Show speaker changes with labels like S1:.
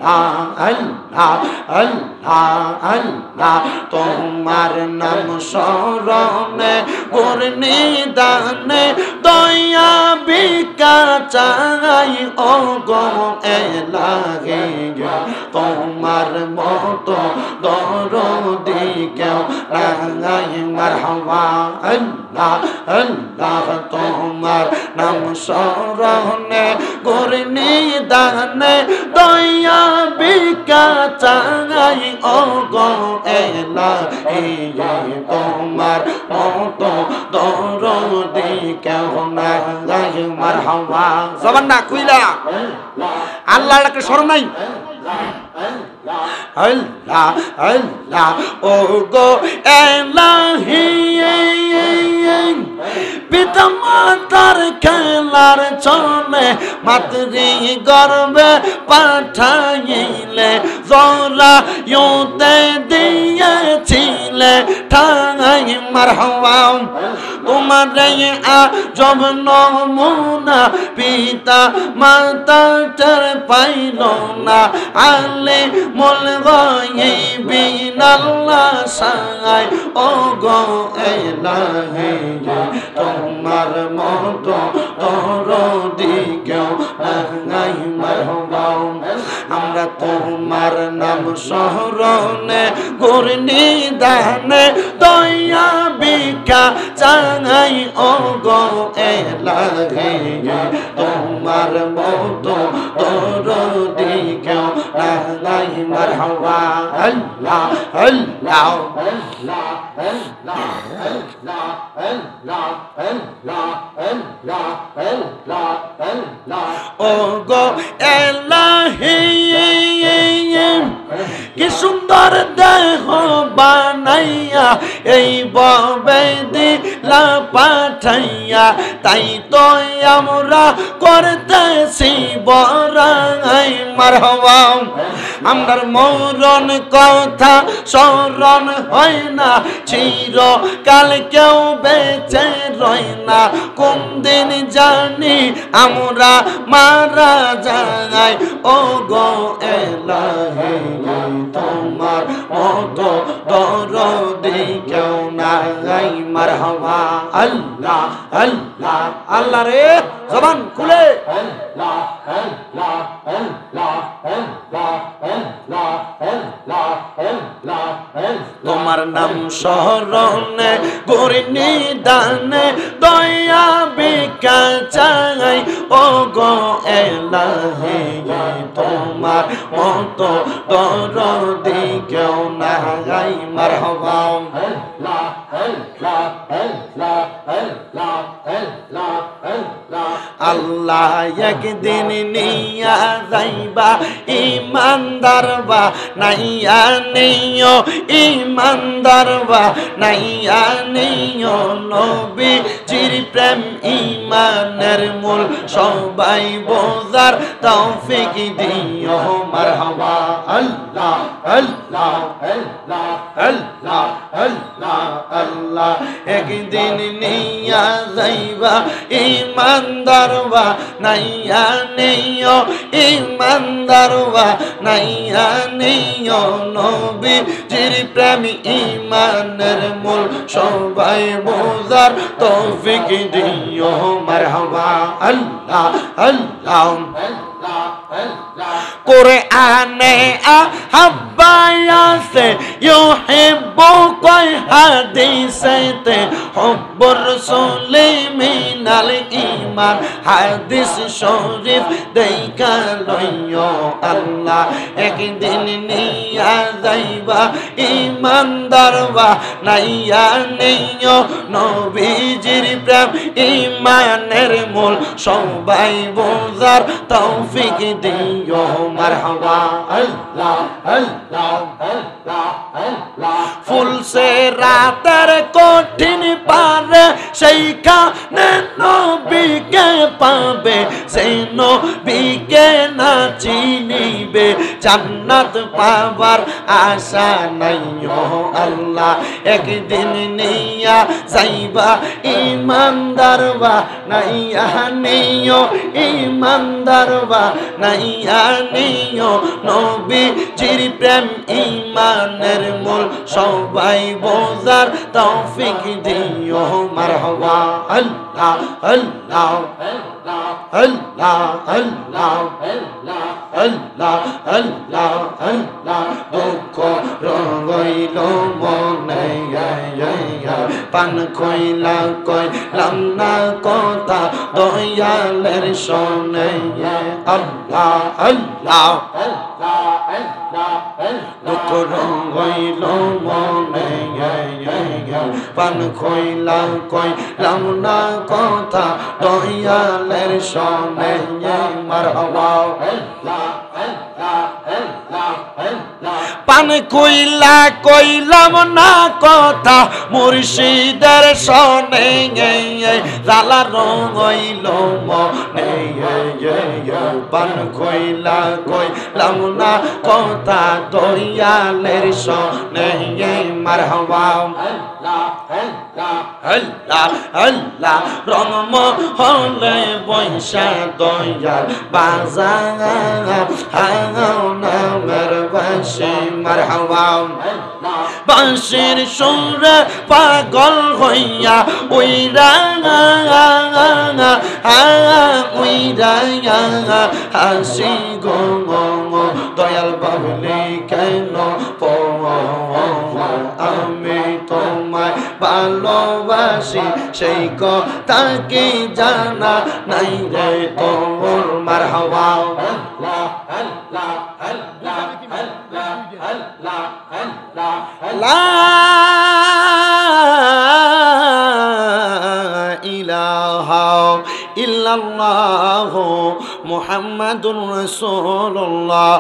S1: আল্লাহ আল্লাহ আল্লাহ তোমার নাম স্মরণে করনি দানে দয়া বিকা চাই ও গো এলাহি তোমার মতো দরদি কেউ নাই মারহাবা আল্লাহ আল্লাহ তোমার নাম স্মরণে করনি দানে দয়া বিকা চাই ও গো এলাহি তোমার মতো দরদি কেউ নাই মারহাবা জবান না কইলা আল্লাহর একটা স্মরণ নাই আল্লাহ আল্লাহ ও গো এলাহি পিতা মাতার খেলার চলে মাতৃ গর্বে পাঠাইলে জরা ইউতে দিয়েছিলে ঠাই মারহাবা তোমার আজব নমুনা পিতা মাতা টের পাইল না আলে মোল গায়বিন আল্লাহ সাই ও গো এলাহি তোমার মতো দরদি কেউ নাই মারহাবা আমরা তোমার নাম স্মরণে করনি দানে দয়া বিকা চাই ও গো এলাহি তোমার মতো দরদি কেউ নাই মারহাবা আল্লাহ আল্লাহ ও গো এলাহি কি সুন্দর দেহ বানাইয়া এই ববে দিলা পাঠাইয়া তাই তো আমরা করতেছি বড়াই মারহাবা আমরার মরণ কথা স্মরণ হয় না চিরকাল কেউ বেঁচে রয় না কোন দিন জানি আমরা মারা যাই ও গো এলাহি তোমার মতো দরদি কেউ নাই মারহাবা আল্লাহ আল্লাহ আল্লাহ রে জবান খুলে আল্লাহ আল্লাহ আল্লাহ আল্লাহ আল্লাহ আল্লাহ আল্লাহ তোমার নাম স্মরণে করনি দানে দয়া বিকা চাই ও গো এলাহি তোমার মতো দরদি কেউ নাই মারহাবা আল্লাহ আল্লাহ আল্লাহ আল্লাহ আল্লাহ আল্লাহ আল্লাহ একদিন নিয়া যাইবা ইমানদার বা নাইয়া নিও ইমানদার বা নাইয়া নিও নবীজির প্রেম ইমানের মূল সবাই বোঝার তৌফিক দিও মারহাবা আল্লাহ আল্লাহ আল্লাহ আল্লাহ আল্লাহ আল্লাহ একদিন নিয়া যাইবা ইমানদার বা নাইয়া নিও ইমানদার বা নাইয়া নিও নবীজির প্রেম ইমানের মূল সবাই বোঝার তৌফিক দিও মারহাবা আল্লাহ আল্লাহ কোরআনে আহাব্বায়াতে ইউহিব্বু কয় হাদিসেতে হুব্বুর রাসূলি মিনাল ঈমান হাদিস শরীফ দেখা লইও আল্লাহ একদিন নিয়া যাইবা ইমানদার বা নাইয়া নিও নবীজির প্রেম ইমানের মূল সবাই বোঝার তৌফিক দিও মারহাবা আল্লাহ আল্লাহ আল্লাহ আল্লাহ ফুলসে রাতের কঠিন পারে সেইখানে নবীকে পাবে যেন বিকে না চিনিবে জান্নাত পাবার আশা নাই ও আল্লাহ একদিন নিয়া যাইবা ইমানদার বা নাইয়া নিও ইমানদার বা নাইয়া নিও নবীজির প্রেম ইমানের মূল সবাই বোঝার তৌফিক দিও মারহাবা আল্লাহ আল্লাহ আল্লাহ আল্লাহ আল্লাহ আল্লাহ আল্লাহ দুঃখ রঙইল মনে পান কইলা কইলাম না কথা দয়ালের শোনে আল্লাহ আল্লাহ দুঃখ রঙইল মনে পান কইলা কইলাম না কথা দয়ালের শোনে মারহাবা পান কইলা কইলাম না কথা মুর্শিদের শোনে জালা রঙইল মনে পান কইলা কইলাম না কথা দয়ালের শোনে মারহাবা আল্লাহ আল্লাহ রঙম হলে বৈশা দয়াল বাজার নামের বাঁশি মারহাবা বাঁশির সুরে পাগল হইয়া উইরা হাসি গো দয়াল বাবলি কেন আমি তোমায় ভালোবাসি সেই কথা কি জানা নাই রে তোর মারহাবা লা ইলাহা ইল্লাল্লাহ মুহাম্মাদুর রাসূলুল্লাহ